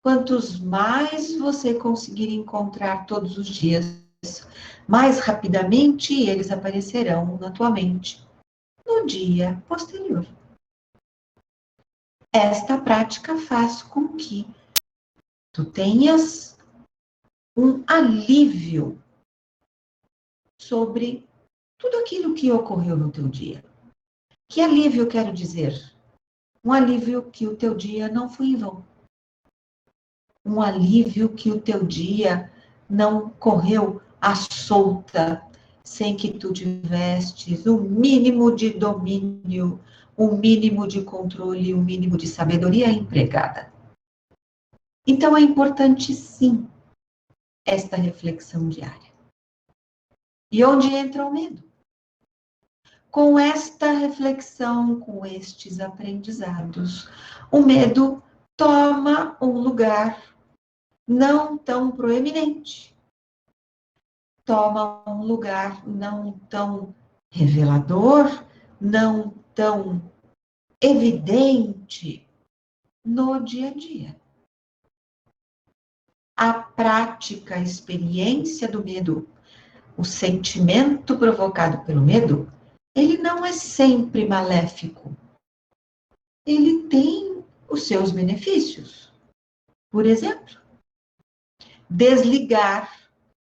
Quantos mais você conseguir encontrar todos os dias, mais rapidamente eles aparecerão na tua mente no dia posterior. Esta prática faz com que tu tenhas um alívio sobre tudo aquilo que ocorreu no teu dia. Que alívio eu quero dizer? Um alívio que o teu dia não foi em vão. Um alívio que o teu dia não correu à solta, sem que tu tivestes o mínimo de domínio, o mínimo de controle, o mínimo de sabedoria empregada. Então é importante, sim, esta reflexão diária. E onde entra o medo? Com esta reflexão, com estes aprendizados, o medo toma um lugar não tão proeminente, toma um lugar não tão revelador, não tão evidente no dia a dia. A prática, a experiência do medo, o sentimento provocado pelo medo, ele não é sempre maléfico. Ele tem os seus benefícios. Por exemplo, desligar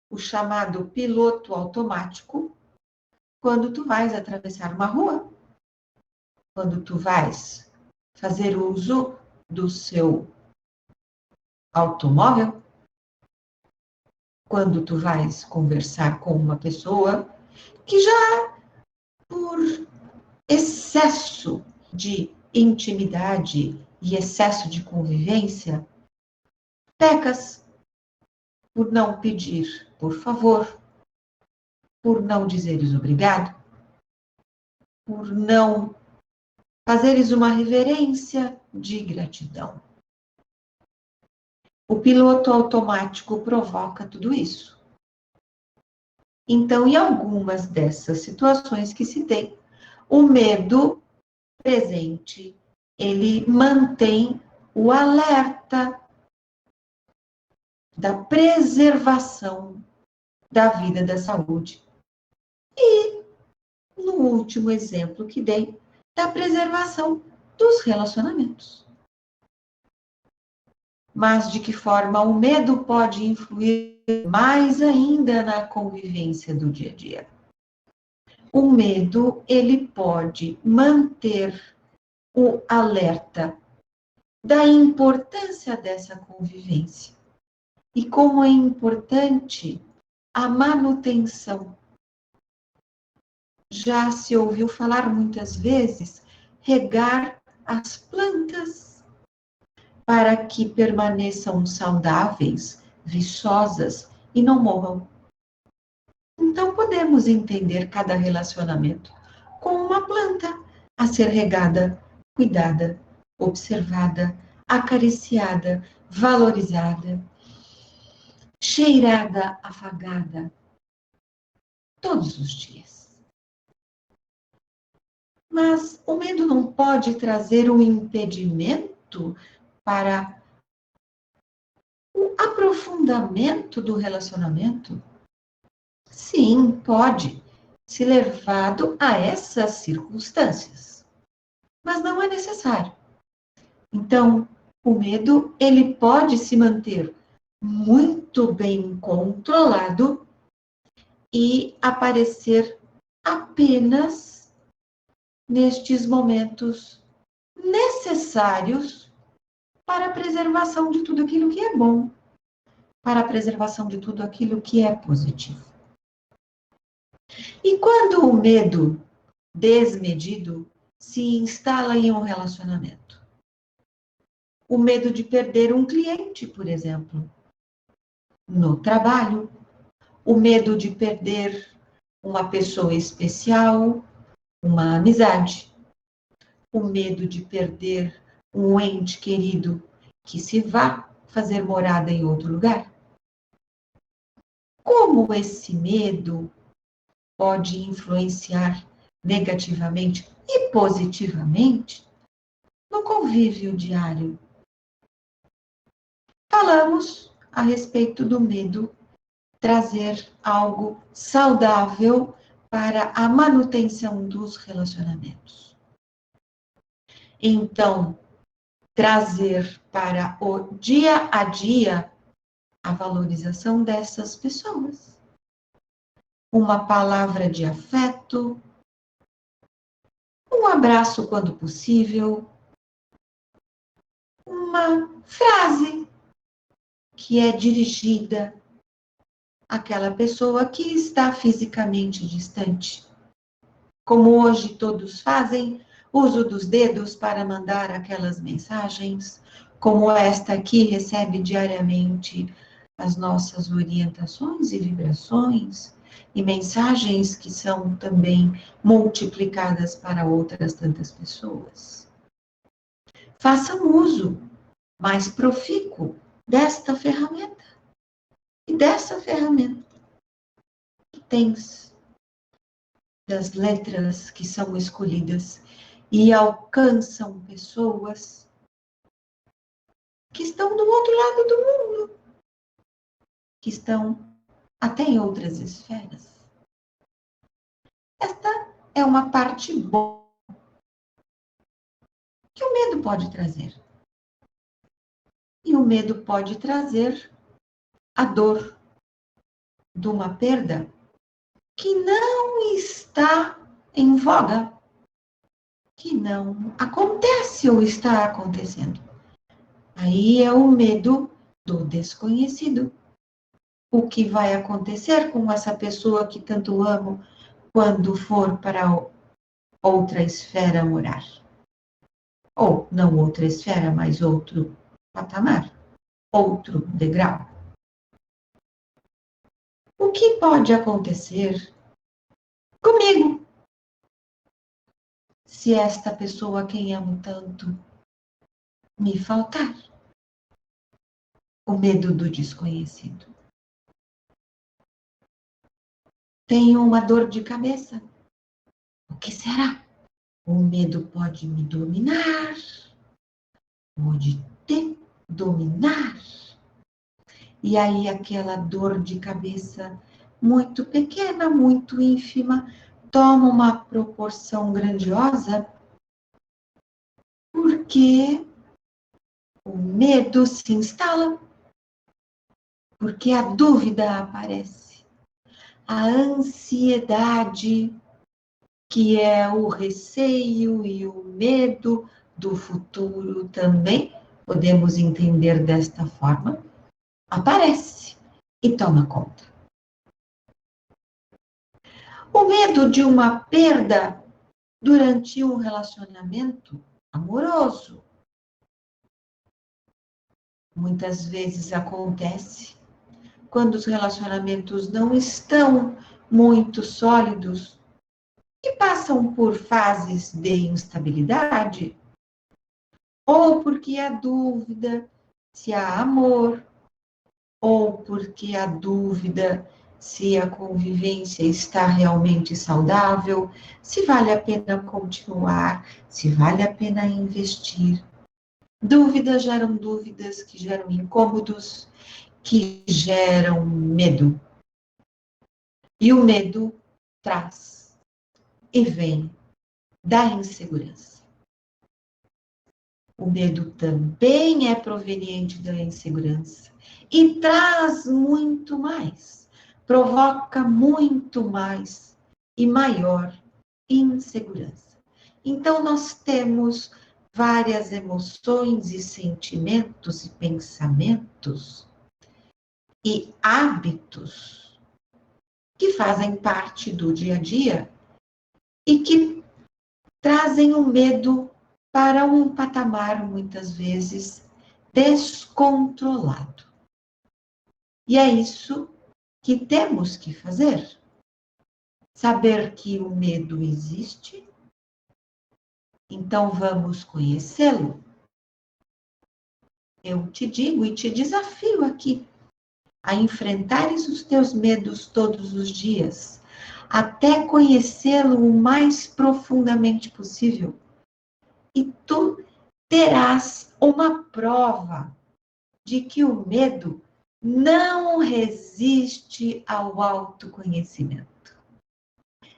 o chamado piloto automático quando tu vais atravessar uma rua, quando tu vais fazer uso do seu automóvel, quando tu vais conversar com uma pessoa que já, por excesso de intimidade e excesso de convivência, pecas por não pedir por favor, por não dizeres obrigado, por não fazeres uma reverência de gratidão. O piloto automático provoca tudo isso. Então, em algumas dessas situações que citei, o medo presente, ele mantém o alerta da preservação da vida, da saúde. E, no último exemplo que dei, da preservação dos relacionamentos. Mas de que forma o medo pode influir mais ainda na convivência do dia a dia? O medo, ele pode manter o alerta da importância dessa convivência e como é importante a manutenção. Já se ouviu falar muitas vezes regar as plantas para que permaneçam saudáveis, viçosas e não morram. Então podemos entender cada relacionamento como uma planta a ser regada, cuidada, observada, acariciada, valorizada, cheirada, afagada, todos os dias. Mas o medo não pode trazer um impedimento para o aprofundamento do relacionamento? Sim, pode, se levado a essas circunstâncias. Mas não é necessário. Então, o medo, ele pode se manter muito bem controlado e aparecer apenas nestes momentos necessários para a preservação de tudo aquilo que é bom, para a preservação de tudo aquilo que é positivo. E quando o medo desmedido se instala em um relacionamento? O medo de perder um cliente, por exemplo, no trabalho, o medo de perder uma pessoa especial, uma amizade, o medo de perder um ente querido que se vá fazer morada em outro lugar. Como esse medo pode influenciar negativamente e positivamente no convívio diário? falamos a respeito do medo trazer algo saudável para a manutenção dos relacionamentos. Então, trazer para o dia a dia a valorização dessas pessoas. Uma palavra de afeto, um abraço quando possível, uma frase que é dirigida àquela pessoa que está fisicamente distante. Como hoje todos fazem, uso dos dedos para mandar aquelas mensagens, como esta que recebe diariamente as nossas orientações e vibrações, e mensagens que são também multiplicadas para outras tantas pessoas. Façam uso mais profícuo desta ferramenta. E dessa ferramenta que tens das letras que são escolhidas e alcançam pessoas que estão do outro lado do mundo, que estão até em outras esferas. Esta é uma parte boa que o medo pode trazer. E o medo pode trazer a dor de uma perda que não está em voga, que não acontece ou está acontecendo. Aí é o medo do desconhecido. O que vai acontecer com essa pessoa que tanto amo quando for para outra esfera morar? Ou não outra esfera, mas outro patamar, outro degrau. O que pode acontecer comigo se esta pessoa a quem amo tanto me faltar? O medo do desconhecido. Tenho uma dor de cabeça. O que será? O medo pode me dominar, pode te dominar. E aí aquela dor de cabeça muito pequena, muito ínfima, toma uma proporção grandiosa, porque o medo se instala, porque a dúvida aparece, a ansiedade, que é o receio e o medo do futuro também, podemos entender desta forma, aparece e toma conta. O medo de uma perda durante um relacionamento amoroso. Muitas vezes acontece quando os relacionamentos não estão muito sólidos e passam por fases de instabilidade, ou porque há dúvida se há amor, ou porque há dúvida se a convivência está realmente saudável, se vale a pena continuar, se vale a pena investir. Dúvidas geram dúvidas, que geram incômodos, que geram medo. E o medo traz e vem da insegurança. O medo também é proveniente da insegurança e traz muito mais, provoca muito mais e maior insegurança. Então, nós temos várias emoções e sentimentos e pensamentos e hábitos que fazem parte do dia a dia e que trazem o medo para um patamar, muitas vezes, descontrolado. E é isso que temos que fazer. Saber que o medo existe, então vamos conhecê-lo. Eu te digo e te desafio aqui a enfrentares os teus medos todos os dias, até conhecê-lo o mais profundamente possível. E tu terás uma prova de que o medo não resiste ao autoconhecimento.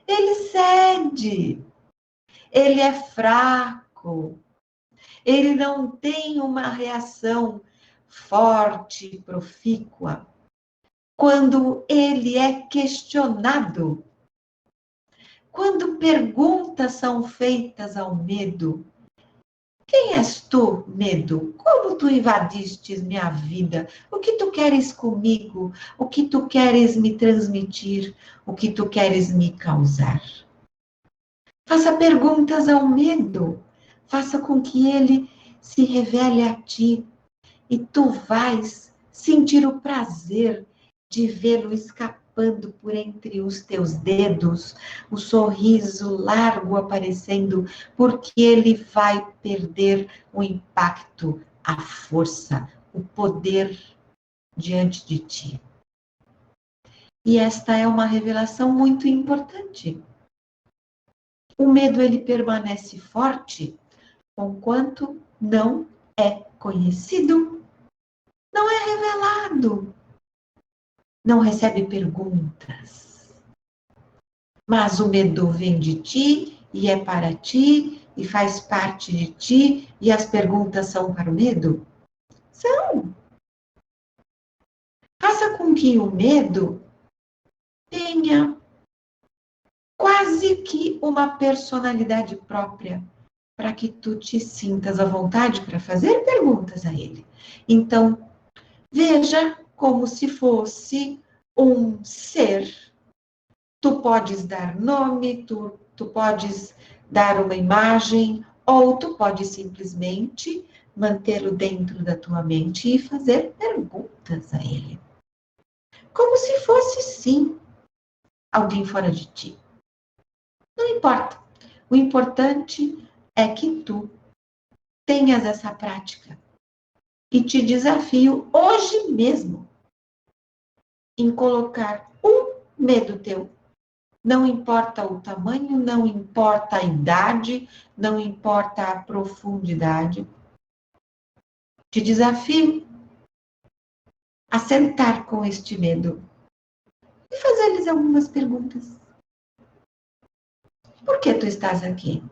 Ele cede, ele é fraco, ele não tem uma reação forte, profícua. Quando ele é questionado, quando perguntas são feitas ao medo, quem és tu, medo? Como tu invadistes minha vida? O que tu queres comigo? O que tu queres me transmitir? O que tu queres me causar? Faça perguntas ao medo. Faça com que ele se revele a ti. E tu vais sentir o prazer de vê-lo escapando por entre os teus dedos, o sorriso largo aparecendo, porque ele vai perder o impacto, a força, o poder diante de ti. E esta é uma revelação muito importante. O medo, ele permanece forte conquanto não é conhecido, não é revelado, não recebe perguntas. Mas o medo vem de ti e é para ti e faz parte de ti e as perguntas são para o medo? São. Faça com que o medo tenha quase que uma personalidade própria, para que tu te sintas à vontade para fazer perguntas a ele. Então, veja como se fosse um ser. Tu podes dar nome, tu podes dar uma imagem, ou tu pode simplesmente mantê-lo dentro da tua mente e fazer perguntas a ele. Como se fosse, sim, alguém fora de ti. Não importa. O importante é que tu tenhas essa prática. E te desafio hoje mesmo em colocar um medo teu. Não importa o tamanho, não importa a idade, não importa a profundidade. Te desafio a sentar com este medo e fazer-lhes algumas perguntas. Por que tu estás aqui?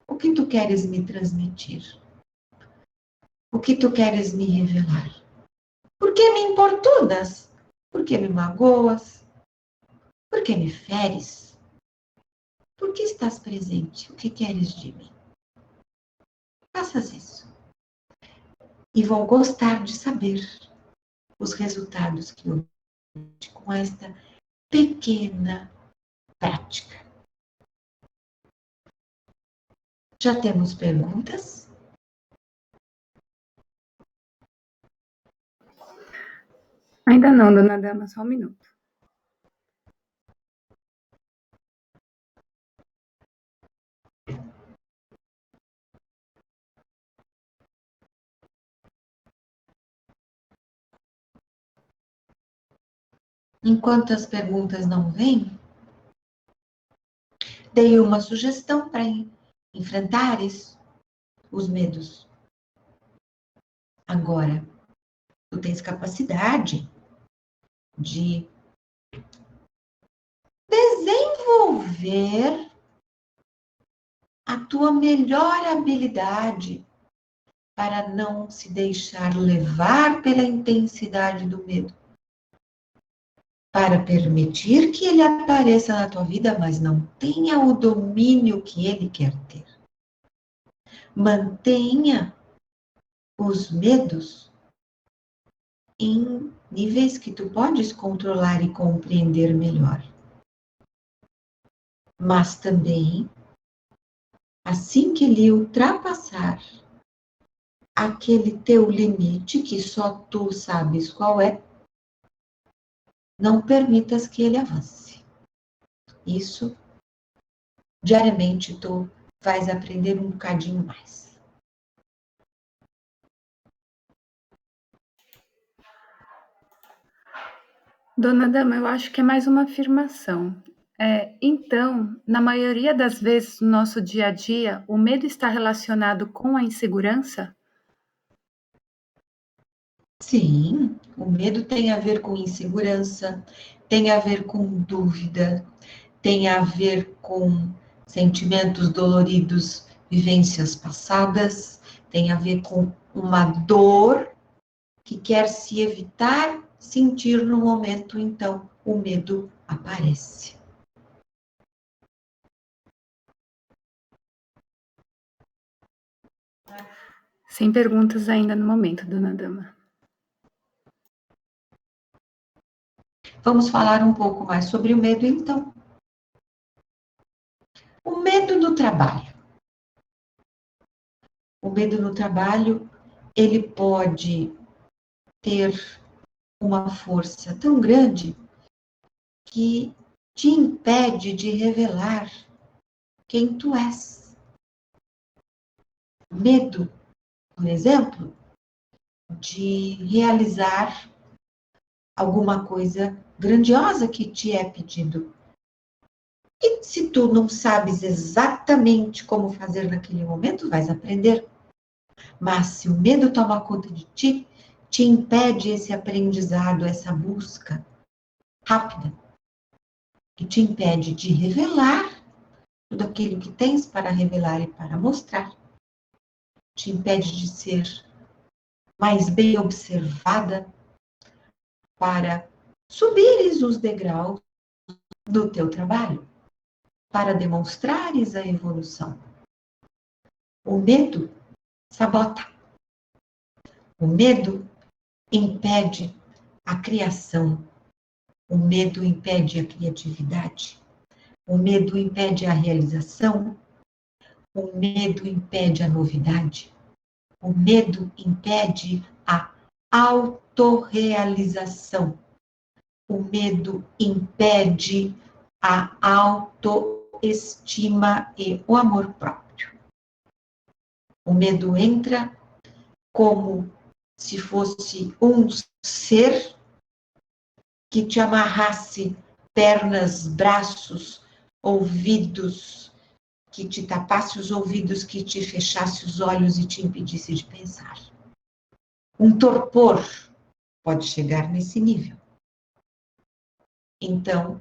O que tu queres me transmitir? O que tu queres me revelar? Por que me importunas? Por que me magoas? Por que me feres? Por que estás presente? O que queres de mim? Faças isso. E vão gostar de saber os resultados que eu com esta pequena prática. Já temos perguntas? Ainda não, dona Dama, só um minuto. Enquanto as perguntas não vêm, dei uma sugestão para enfrentares os medos. Agora, tu tens capacidade de desenvolver a tua melhor habilidade para não se deixar levar pela intensidade do medo. Para permitir que ele apareça na tua vida, mas não tenha o domínio que ele quer ter. Mantenha os medos em níveis que tu podes controlar e compreender melhor. Mas também, assim que ele ultrapassar aquele teu limite, que só tu sabes qual é, não permitas que ele avance. Isso, diariamente, tu vais aprender um bocadinho mais. Dona Dama, eu acho que é mais uma afirmação. Então, na maioria das vezes no nosso dia a dia, o medo está relacionado com a insegurança? Sim, o medo tem a ver com insegurança, tem a ver com dúvida, tem a ver com sentimentos doloridos, vivências passadas, tem a ver com uma dor que quer se evitar sentir no momento, então o medo aparece. Sem perguntas ainda no momento, dona Dama. Vamos falar um pouco mais sobre o medo, então. O medo no trabalho. O medo no trabalho, ele pode ter uma força tão grande que te impede de revelar quem tu és. Medo, por exemplo, de realizar alguma coisa grandiosa que te é pedido. E se tu não sabes exatamente como fazer naquele momento, vais aprender. Mas se o medo toma conta de ti, te impede esse aprendizado, essa busca rápida, que te impede de revelar tudo aquilo que tens para revelar e para mostrar. Te impede de ser mais bem observada para subires os degraus do teu trabalho, para demonstrares a evolução. O medo sabota. O medo impede a criação. O medo impede a criatividade. O medo impede a realização. O medo impede a novidade. O medo impede a autorrealização. O medo impede a autoestima e o amor próprio. O medo entra como se fosse um ser que te amarrasse pernas, braços, ouvidos, que te tapasse os ouvidos, que te fechasse os olhos e te impedisse de pensar. Um torpor pode chegar nesse nível. Então,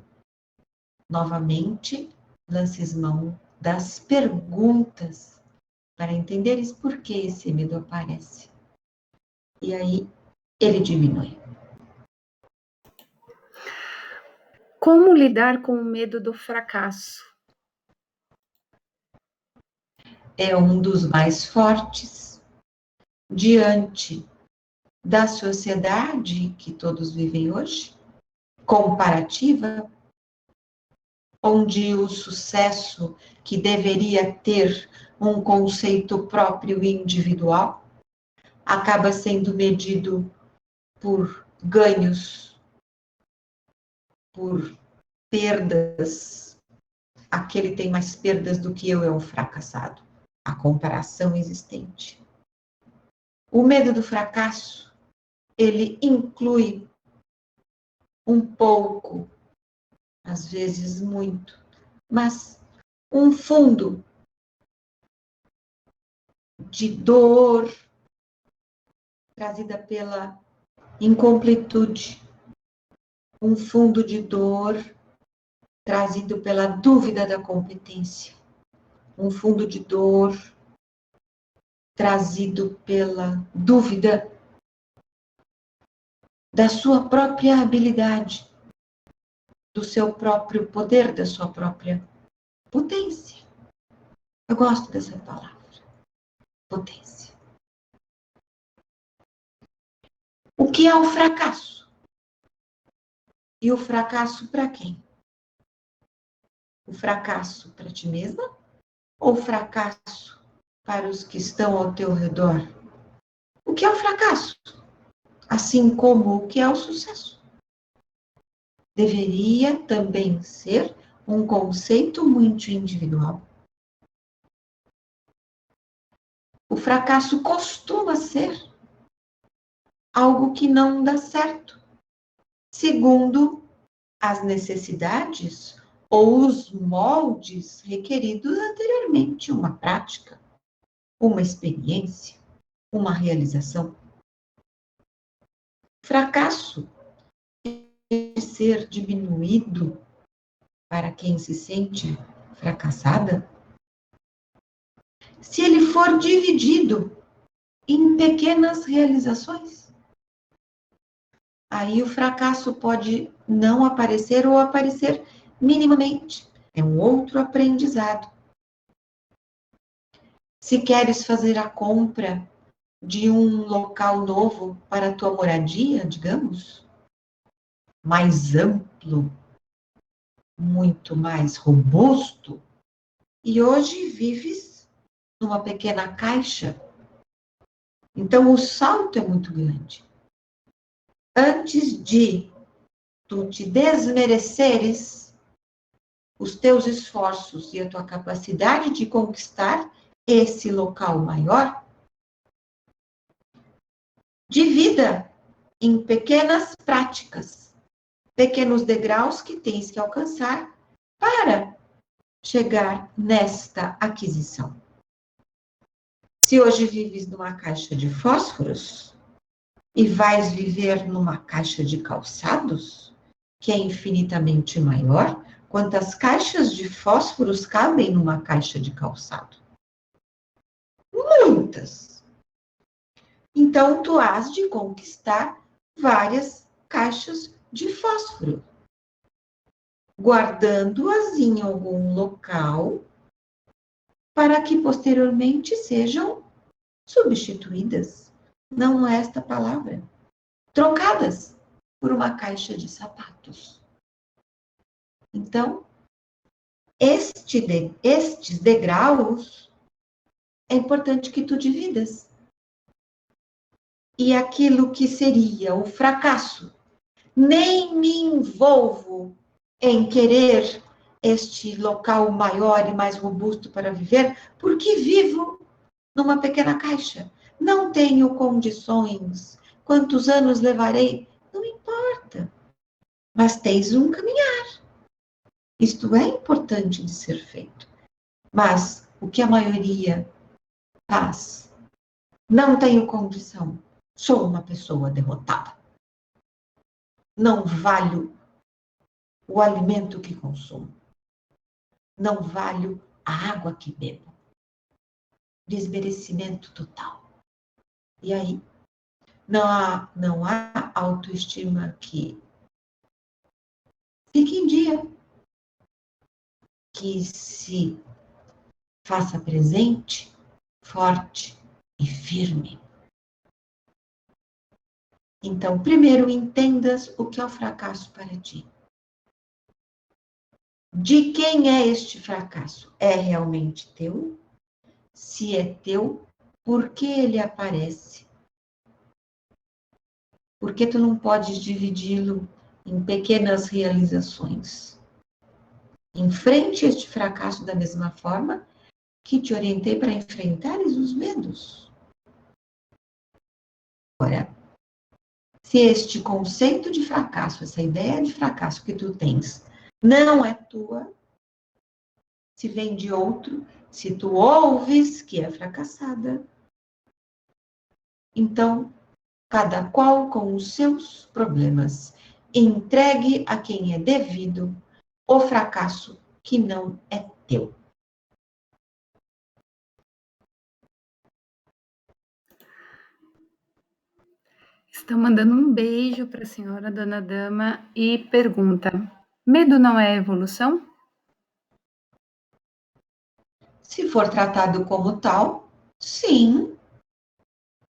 novamente, lances mão das perguntas para entenderes por que esse medo aparece. E aí, ele diminui. Como lidar com o medo do fracasso? É um dos mais fortes diante da sociedade que todos vivem hoje, comparativa, onde o sucesso que deveria ter um conceito próprio e individual acaba sendo medido por ganhos, por perdas. Aquele tem mais perdas do que eu, é um fracassado. A comparação existente. O medo do fracasso, ele inclui um pouco, às vezes muito, mas um fundo de dor trazida pela incompletude, um fundo de dor trazido pela dúvida da competência, um fundo de dor trazido pela dúvida da sua própria habilidade, do seu próprio poder, da sua própria potência. Eu gosto dessa palavra, potência. O que é o fracasso? E o fracasso para quem? O fracasso para ti mesma? Ou o fracasso para os que estão ao teu redor? O que é o fracasso? Assim como o que é o sucesso. Deveria também ser um conceito muito individual. O fracasso costuma ser algo que não dá certo, segundo as necessidades ou os moldes requeridos anteriormente, uma prática, uma experiência, uma realização. Fracasso deve ser diminuído para quem se sente fracassada se ele for dividido em pequenas realizações. Aí o fracasso pode não aparecer ou aparecer minimamente. É um outro aprendizado. Se queres fazer a compra de um local novo para a tua moradia, digamos, mais amplo, muito mais robusto, e hoje vives numa pequena caixa, então o salto é muito grande. Antes de tu te desmereceres os teus esforços e a tua capacidade de conquistar esse local maior, divida em pequenas práticas, pequenos degraus que tens que alcançar para chegar nesta aquisição. Se hoje vives numa caixa de fósforos e vais viver numa caixa de calçados, que é infinitamente maior, quantas caixas de fósforos cabem numa caixa de calçado? Muitas. Então, tu has de conquistar várias caixas de fósforo, guardando-as em algum local para que posteriormente sejam substituídas. Não é esta palavra. Trocadas por uma caixa de sapatos. Então, estes degraus é importante que tu dividas. E aquilo que seria o fracasso, nem me envolvo em querer este local maior e mais robusto para viver, porque vivo numa pequena caixa. Não tenho condições. Quantos anos levarei? Não importa. Mas tens um caminhar. Isto é importante de ser feito. Mas o que a maioria faz? Não tenho condição. Sou uma pessoa derrotada. Não valho o alimento que consumo. Não valho a água que bebo. Desmerecimento total. E aí, não há autoestima que fique em dia, que se faça presente, forte e firme. Então, primeiro, entendas o que é o fracasso para ti. De quem é este fracasso? É realmente teu? Se é teu, por que ele aparece? Por que tu não podes dividi-lo em pequenas realizações? Enfrente este fracasso da mesma forma que te orientei para enfrentares os medos. Agora, se este conceito de fracasso, essa ideia de fracasso que tu tens, não é tua, se vem de outro, se tu ouves que é fracassada, então, cada qual com os seus problemas, entregue a quem é devido o fracasso que não é teu. Estou mandando um beijo para a senhora, dona Dama, e pergunta: medo não é evolução? Se for tratado como tal, sim.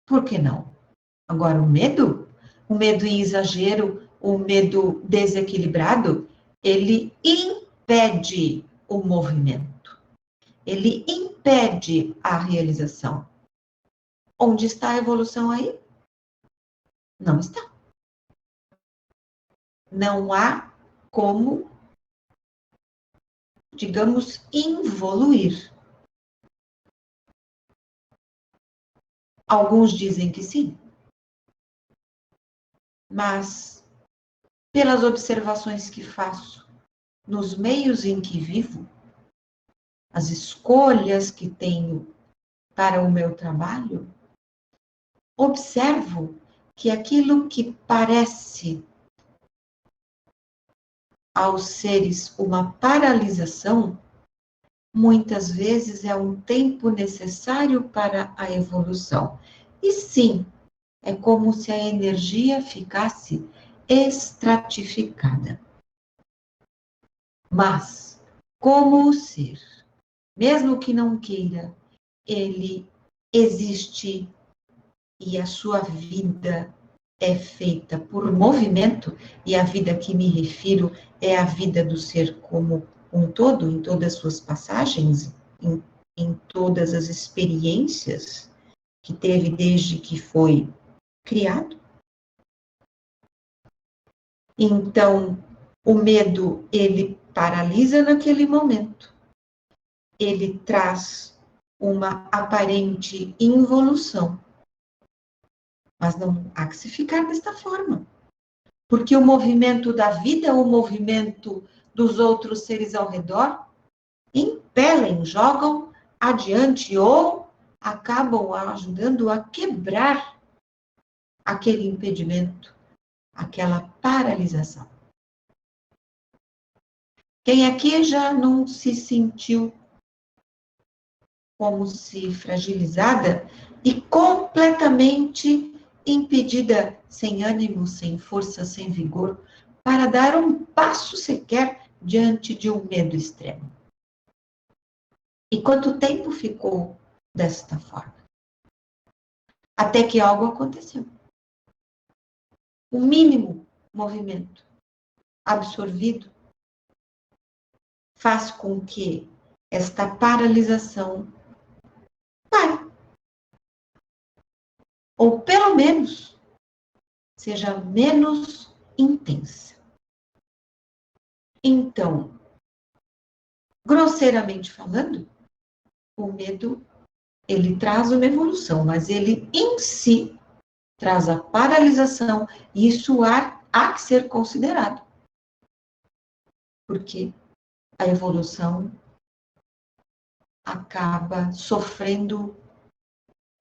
Por que não? Agora, o medo em exagero, o medo desequilibrado, ele impede o movimento. Ele impede a realização. Onde está a evolução aí? Não está. Não há como, digamos, involuir. Alguns dizem que sim. Mas, pelas observações que faço, nos meios em que vivo, as escolhas que tenho para o meu trabalho, observo que aquilo que parece aos seres uma paralisação, muitas vezes é um tempo necessário para a evolução. E sim, é como se a energia ficasse estratificada. Mas, como o ser, mesmo que não queira, ele existe e a sua vida é feita por movimento, e a vida que me refiro é a vida do ser como um todo, em todas as suas passagens, em todas as experiências que teve desde que foi criado. Então, o medo, ele paralisa naquele momento. Ele traz uma aparente involução. Mas não há que se ficar desta forma. Porque o movimento da vida, o movimento dos outros seres ao redor, impelem, jogam adiante ou acabam ajudando a quebrar aquele impedimento, aquela paralisação. Quem aqui já não se sentiu como se fragilizada e completamente impedida, sem ânimo, sem força, sem vigor, para dar um passo sequer diante de um medo extremo? E quanto tempo ficou desta forma? Até que algo aconteceu. O mínimo movimento absorvido faz com que esta paralisação pare. Ou pelo menos seja menos intensa. Então, grosseiramente falando, o medo, ele traz uma evolução, mas ele em si traz a paralisação, e isso há que ser considerado. Porque a evolução acaba sofrendo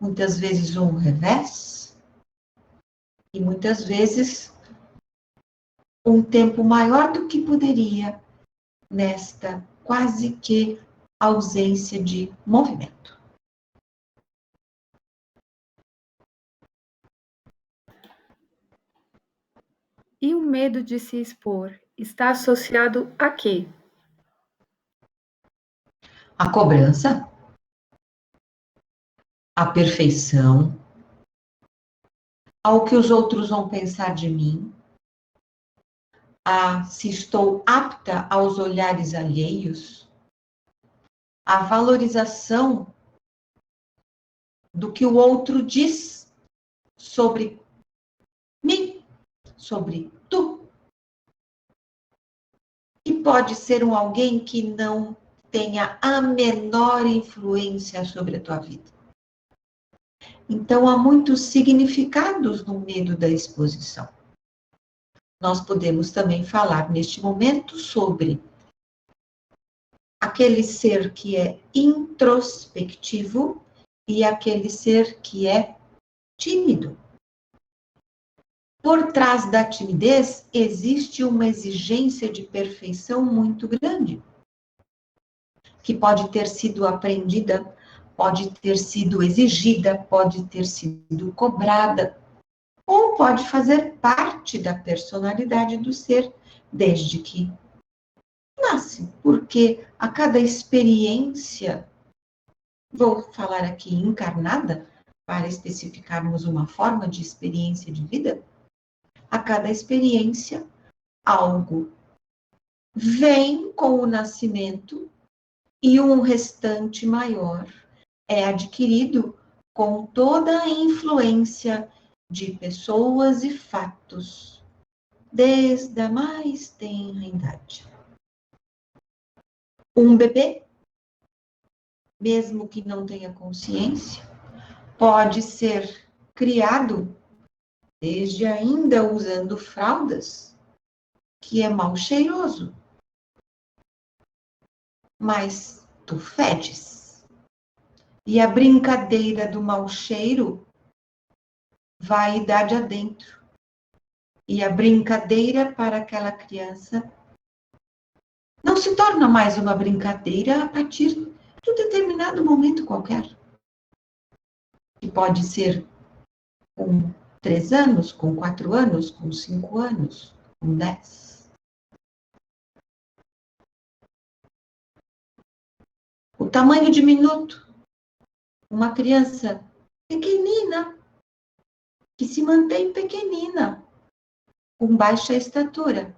muitas vezes um revés e muitas vezes um tempo maior do que poderia nesta quase que ausência de movimento. E o medo de se expor está associado a quê? A cobrança, a perfeição, ao que os outros vão pensar de mim, a se estou apta aos olhares alheios, a valorização do que o outro diz sobre mim, sobre tu. E pode ser um alguém que não tenha a menor influência sobre a tua vida. Então, há muitos significados no medo da exposição. Nós podemos também falar neste momento sobre aquele ser que é introspectivo e aquele ser que é tímido. Por trás da timidez existe uma exigência de perfeição muito grande, que pode ter sido aprendida, pode ter sido exigida, pode ter sido cobrada, ou pode fazer parte da personalidade do ser desde que nasce, porque a cada experiência, vou falar aqui encarnada, para especificarmos uma forma de experiência de vida, a cada experiência, algo vem com o nascimento e um restante maior é adquirido com toda a influência de pessoas e fatos, desde a mais tenra idade. Um bebê, mesmo que não tenha consciência, pode ser criado desde ainda usando fraldas, que é mal cheiroso. Mas tu fedes. E a brincadeira do mau cheiro vai a idade adentro. E a brincadeira para aquela criança não se torna mais uma brincadeira a partir de um determinado momento qualquer. Que pode ser com 3 anos, com 4 anos, com 5 anos, com 10. O tamanho diminuto. Uma criança pequenina, que se mantém pequenina, com baixa estatura,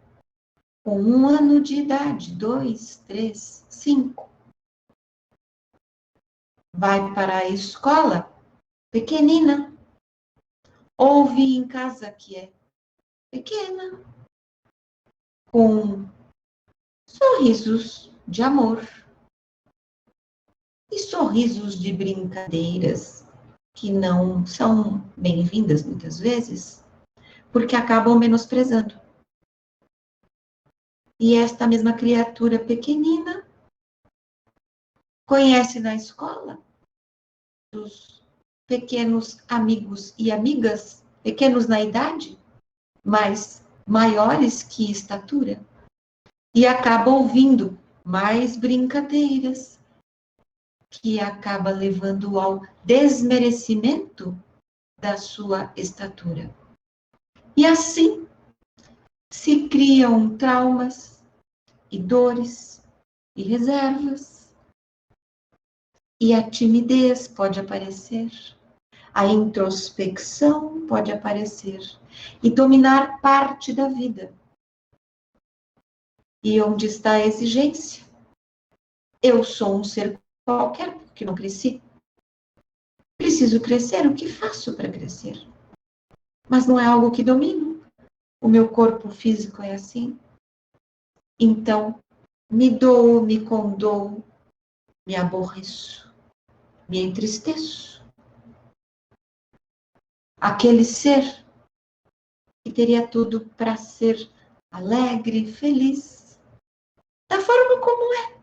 com 1 ano de idade, 2, 3, 5. Vai para a escola, pequenina. Ouve em casa que é pequena, com sorrisos de amor e sorrisos de brincadeiras que não são bem-vindas muitas vezes, porque acabam menosprezando. E esta mesma criatura pequenina conhece na escola os pequenos amigos e amigas, pequenos na idade, mas maiores que estatura, e acaba ouvindo mais brincadeiras, que acaba levando ao desmerecimento da sua estatura. E assim se criam traumas e dores e reservas, e a timidez pode aparecer, a introspecção pode aparecer e dominar parte da vida. E onde está a exigência? Eu sou um ser qualquer porque não cresci. Preciso crescer, o que faço para crescer? Mas não é algo que domino. O meu corpo físico é assim. Então, me dou, me condoo, me aborreço, me entristeço. Aquele ser que teria tudo para ser alegre, feliz, da forma como é.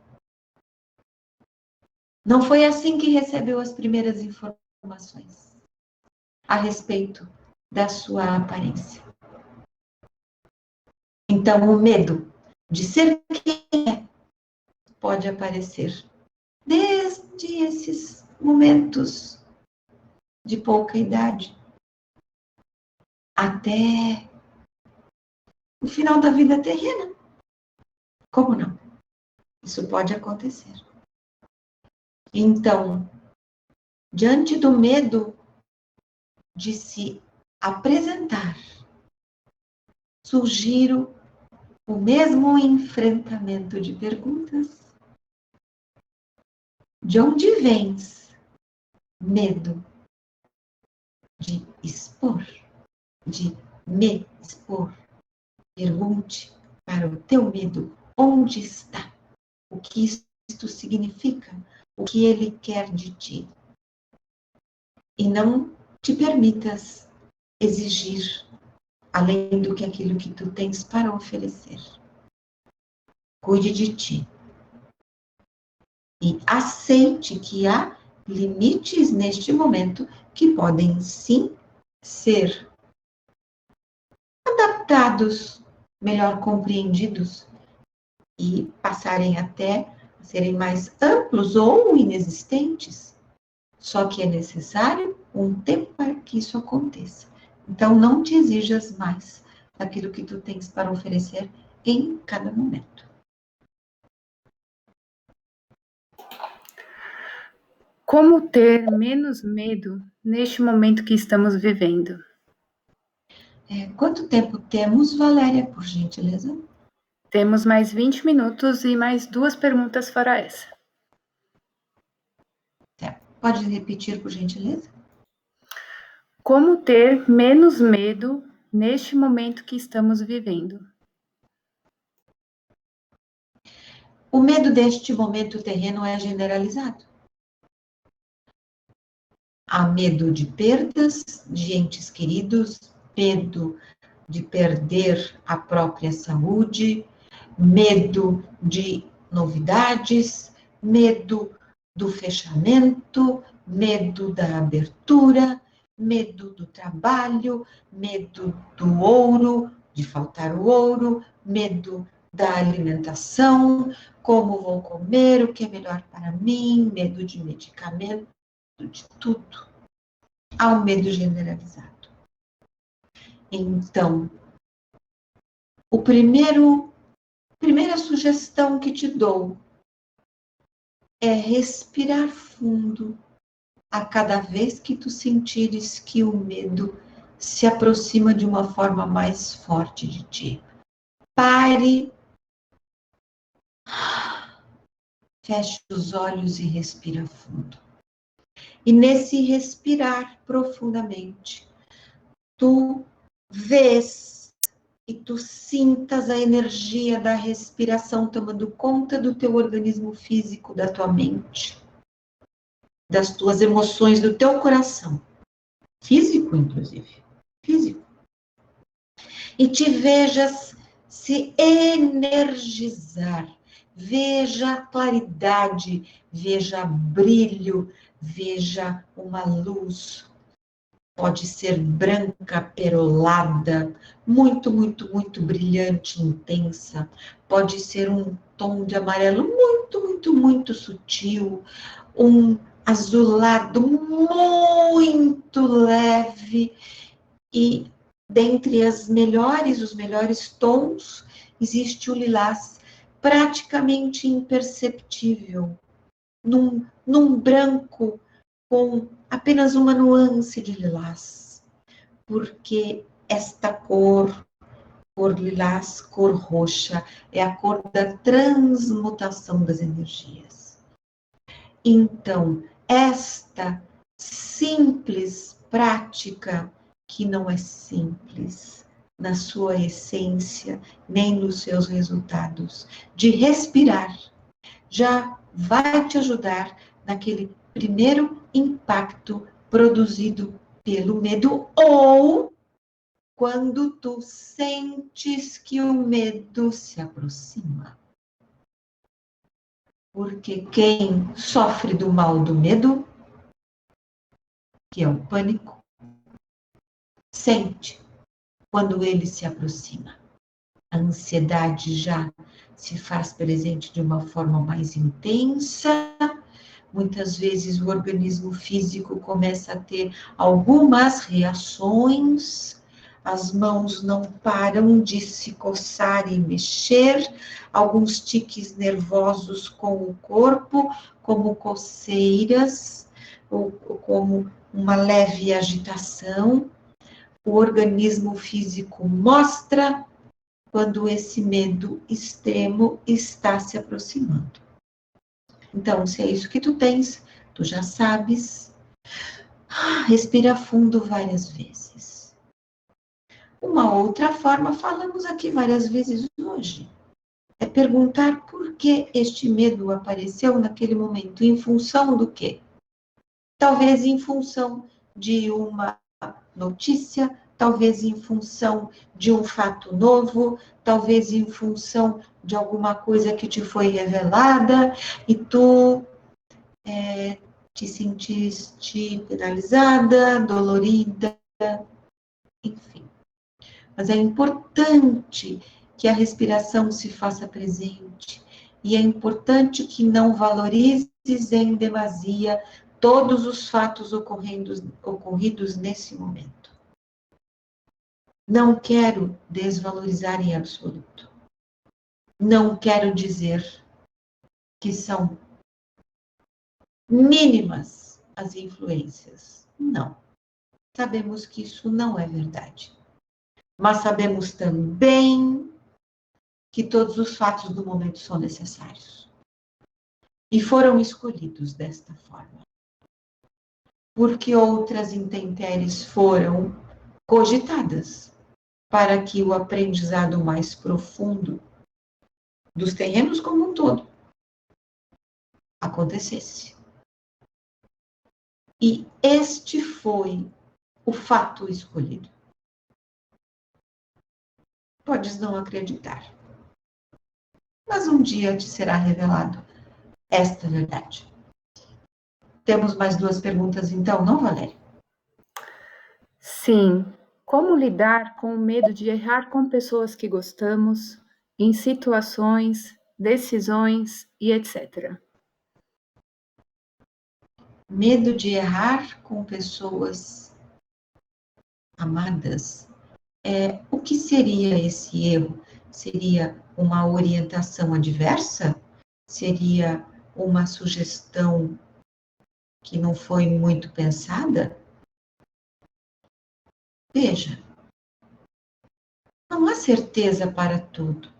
Não foi assim que recebeu as primeiras informações a respeito da sua aparência. Então, o medo de ser quem é pode aparecer desde esses momentos de pouca idade até o final da vida terrena. Como não? Isso pode acontecer. Então, diante do medo de se apresentar, sugiro o mesmo enfrentamento de perguntas. De onde vens? Medo de expor, de me expor. Pergunte para o teu medo onde está, o que isto significa, o que ele quer de ti. E não te permitas exigir além do que aquilo que tu tens para oferecer. Cuide de ti. E aceite que há limites neste momento que podem sim ser adaptados, melhor compreendidos e passarem até a serem mais amplos ou inexistentes. Só que é necessário um tempo para que isso aconteça. Então, não te exijas mais daquilo que tu tens para oferecer em cada momento. Como ter menos medo neste momento que estamos vivendo? Quanto tempo temos, Valéria, por gentileza? Temos mais 20 minutos e mais 2 perguntas fora essa. Pode repetir, por gentileza? Como ter menos medo neste momento que estamos vivendo? O medo deste momento terreno é generalizado. Há medo de perdas de entes queridos, medo de perder a própria saúde, medo de novidades, medo do fechamento, medo da abertura, medo do trabalho, medo do ouro, de faltar o ouro, medo da alimentação, como vou comer, o que é melhor para mim, medo de medicamento, de tudo. Há um medo generalizado. Então, primeira sugestão que te dou é respirar fundo a cada vez que tu sentires que o medo se aproxima de uma forma mais forte de ti. Pare, feche os olhos e respira fundo. E nesse respirar profundamente, tu vês e tu sintas a energia da respiração tomando conta do teu organismo físico, da tua mente, das tuas emoções, do teu coração. Físico, inclusive. Físico. E te vejas se energizar. Veja a claridade, veja brilho, veja uma luz. Pode ser branca, perolada, muito, muito, muito brilhante, intensa. Pode ser um tom de amarelo muito, muito, muito sutil. Um azulado muito leve. E dentre os melhores tons, existe o lilás praticamente imperceptível. Num branco com apenas uma nuance de lilás, porque esta cor lilás, cor roxa, é a cor da transmutação das energias. Então, esta simples prática, que não é simples na sua essência, nem nos seus resultados, de respirar, já vai te ajudar naquele primeiro impacto produzido pelo medo, ou quando tu sentes que o medo se aproxima. Porque quem sofre do mal do medo, que é o pânico, sente quando ele se aproxima. A ansiedade já se faz presente de uma forma mais intensa. Muitas vezes o organismo físico começa a ter algumas reações, as mãos não param de se coçar e mexer, alguns tiques nervosos com o corpo, como coceiras, ou como uma leve agitação. O organismo físico mostra quando esse medo extremo está se aproximando. Então, se é isso que tu tens, tu já sabes. Respira fundo várias vezes. Uma outra forma, falamos aqui várias vezes hoje, é perguntar por que este medo apareceu naquele momento, em função do quê? Talvez em função de uma notícia, talvez em função de um fato novo, talvez em função de alguma coisa que te foi revelada e tu te sentiste penalizada, dolorida, enfim. Mas é importante que a respiração se faça presente e é importante que não valorizes em demasia todos os fatos ocorridos nesse momento. Não quero desvalorizar em absoluto. Não quero dizer que são mínimas as influências. Não. Sabemos que isso não é verdade. Mas sabemos também que todos os fatos do momento são necessários. E foram escolhidos desta forma. Porque outras intempéries foram cogitadas para que o aprendizado mais profundo dos terrenos como um todo acontecesse. E este foi o fato escolhido. Podes não acreditar, mas um dia te será revelado esta verdade. Temos mais duas perguntas então, não, Valéria? Sim. Como lidar com o medo de errar com pessoas que gostamos, em situações, decisões e etc. Medo de errar com pessoas amadas. O que seria esse erro? Seria uma orientação adversa? Seria uma sugestão que não foi muito pensada? Veja, não há certeza para tudo.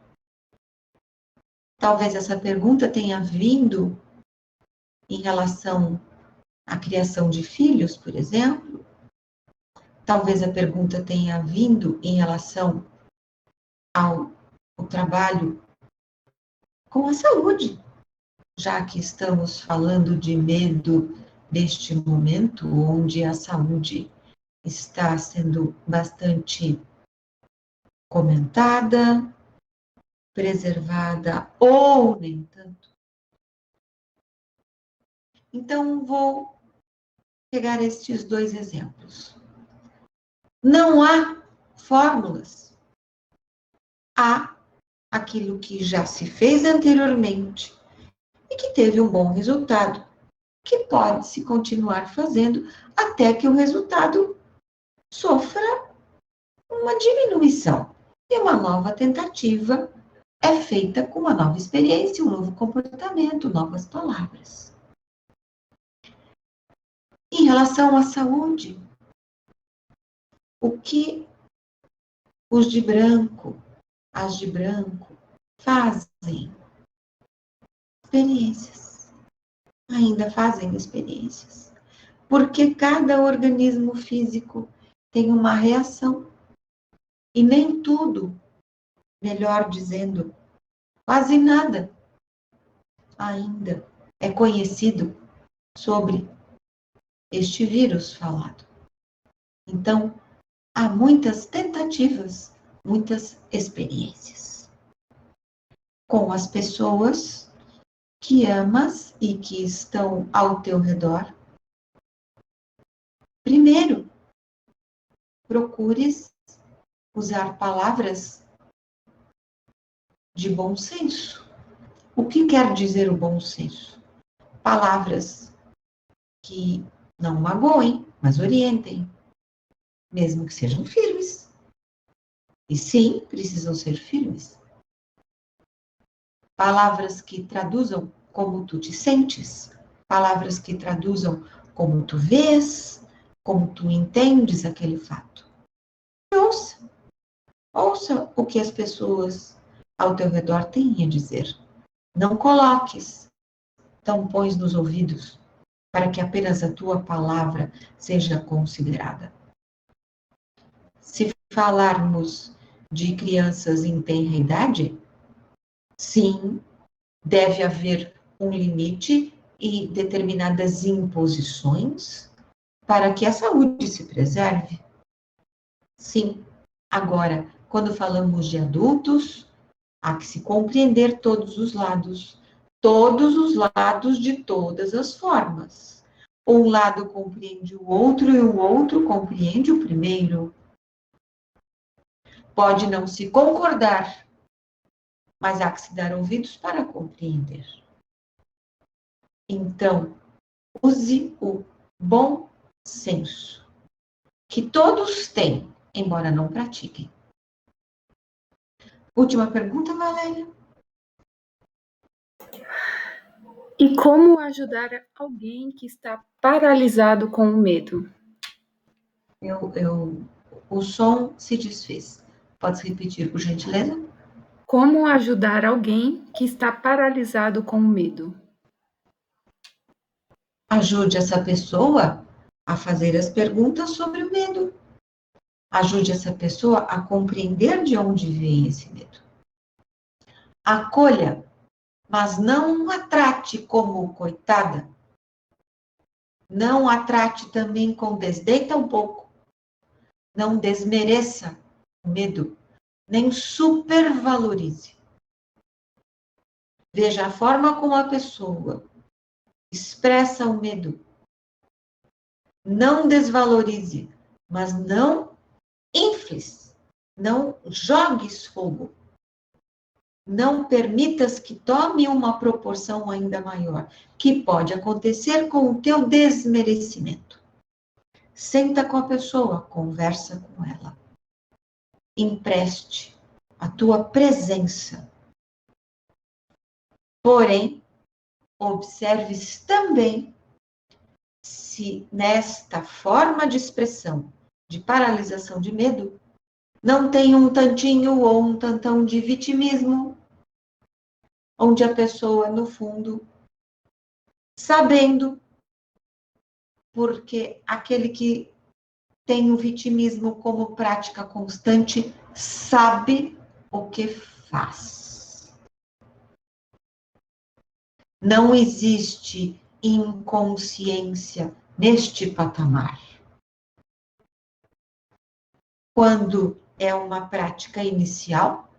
Talvez essa pergunta tenha vindo em relação à criação de filhos, por exemplo. Talvez a pergunta tenha vindo em relação ao trabalho com a saúde, já que estamos falando de medo neste momento, onde a saúde está sendo bastante comentada, preservada ou nem tanto. Então, vou pegar estes dois exemplos. Não há fórmulas. Há aquilo que já se fez anteriormente e que teve um bom resultado, que pode-se continuar fazendo até que o resultado sofra uma diminuição. E uma nova tentativa é feita com uma nova experiência, um novo comportamento, novas palavras. Em relação à saúde, o que os de branco, as de branco, fazem? Experiências. Ainda fazem experiências. Porque cada organismo físico tem uma reação. E nem tudo, melhor dizendo, quase nada ainda é conhecido sobre este vírus falado. Então, há muitas tentativas, muitas experiências com as pessoas que amas e que estão ao teu redor. Primeiro, procures usar palavras de bom senso. O que quer dizer o bom senso? Palavras que não magoem, mas orientem, mesmo que sejam firmes. E sim, precisam ser firmes. Palavras que traduzam como tu te sentes, palavras que traduzam como tu vês, como tu entendes aquele fato. Ouça o que as pessoas ao teu redor têm a dizer. Não coloques tampões nos ouvidos para que apenas a tua palavra seja considerada. Se falarmos de crianças em tenra idade, sim, deve haver um limite e determinadas imposições para que a saúde se preserve. Sim. Agora, quando falamos de adultos, há que se compreender todos os lados de todas as formas. Um lado compreende o outro e o outro compreende o primeiro. Pode não se concordar, mas há que se dar ouvidos para compreender. Então, use o bom senso, que todos têm, embora não pratiquem. Última pergunta, Valéria. E como ajudar alguém que está paralisado com o medo? O som se desfez. Pode repetir, por gentileza? Como ajudar alguém que está paralisado com o medo? Ajude essa pessoa a fazer as perguntas sobre o medo. Ajude essa pessoa a compreender de onde vem esse medo. Acolha, mas não a trate como coitada. Não a trate também com desdém tampouco. Não desmereça o medo, nem supervalorize. Veja a forma como a pessoa expressa o medo. Não desvalorize, mas não infles, não jogues fogo. Não permitas que tome uma proporção ainda maior, que pode acontecer com o teu desmerecimento. Senta com a pessoa, conversa com ela. Empreste a tua presença. Porém, observes também se nesta forma de expressão, de paralisação de medo, não tem um tantinho ou um tantão de vitimismo, onde a pessoa, no fundo, sabendo, porque aquele que tem o vitimismo como prática constante, sabe o que faz. Não existe inconsciência neste patamar. Quando é uma prática inicial,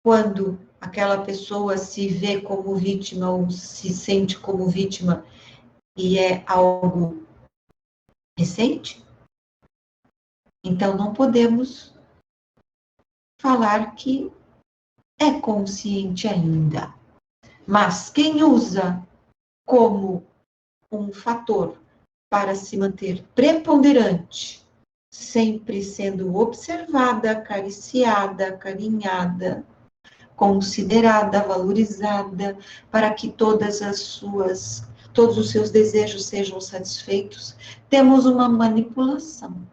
quando aquela pessoa se vê como vítima ou se sente como vítima e é algo recente, então não podemos falar que é consciente ainda. Mas quem usa como um fator para se manter preponderante, sempre sendo observada, acariciada, acarinhada, considerada, valorizada, para que todos os seus desejos sejam satisfeitos, temos uma manipulação.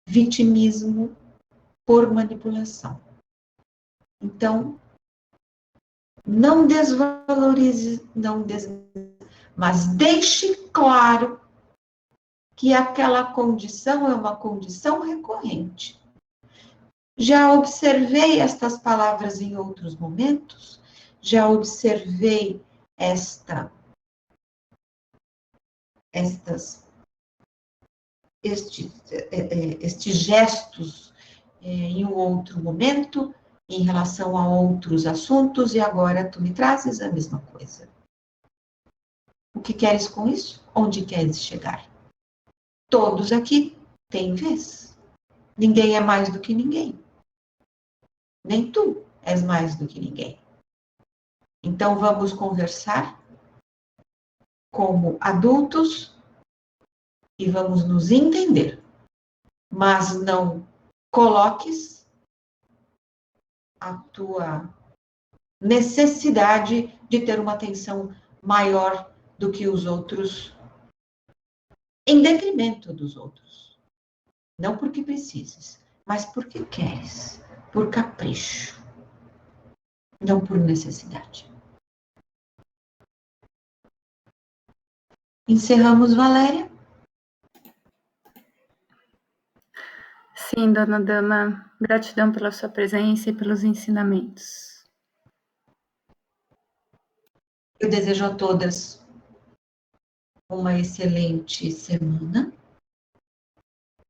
Vitimismo por manipulação. Então, não desvalorize, mas deixe claro que aquela condição é uma condição recorrente. Já observei estas palavras em outros momentos, já observei estes gestos em um outro momento, em relação a outros assuntos, e agora tu me trazes a mesma coisa. O que queres com isso? Onde queres chegar? Todos aqui têm vez. Ninguém é mais do que ninguém. Nem tu és mais do que ninguém. Então vamos conversar como adultos e vamos nos entender. Mas não coloques a tua necessidade de ter uma atenção maior do que os outros, em detrimento dos outros. Não porque precises, mas porque queres, por capricho, não por necessidade. Encerramos, Valéria? Sim, dona Dama, gratidão pela sua presença e pelos ensinamentos. Eu desejo a todas uma excelente semana,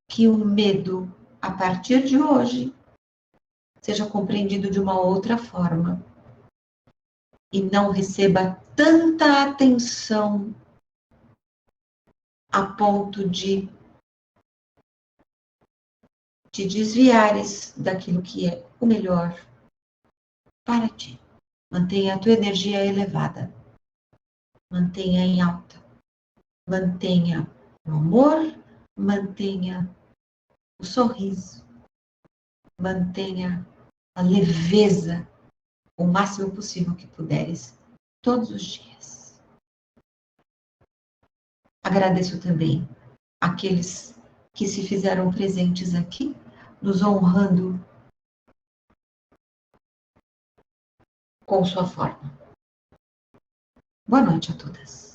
que o medo, a partir de hoje, seja compreendido de uma outra forma e não receba tanta atenção a ponto de te desviares daquilo que é o melhor para ti. Mantenha a tua energia elevada, mantenha em alta, mantenha o amor, mantenha o sorriso, mantenha a leveza o máximo possível que puderes, todos os dias. Agradeço também aqueles que se fizeram presentes aqui, nos honrando com sua forma. Boa noite a todas.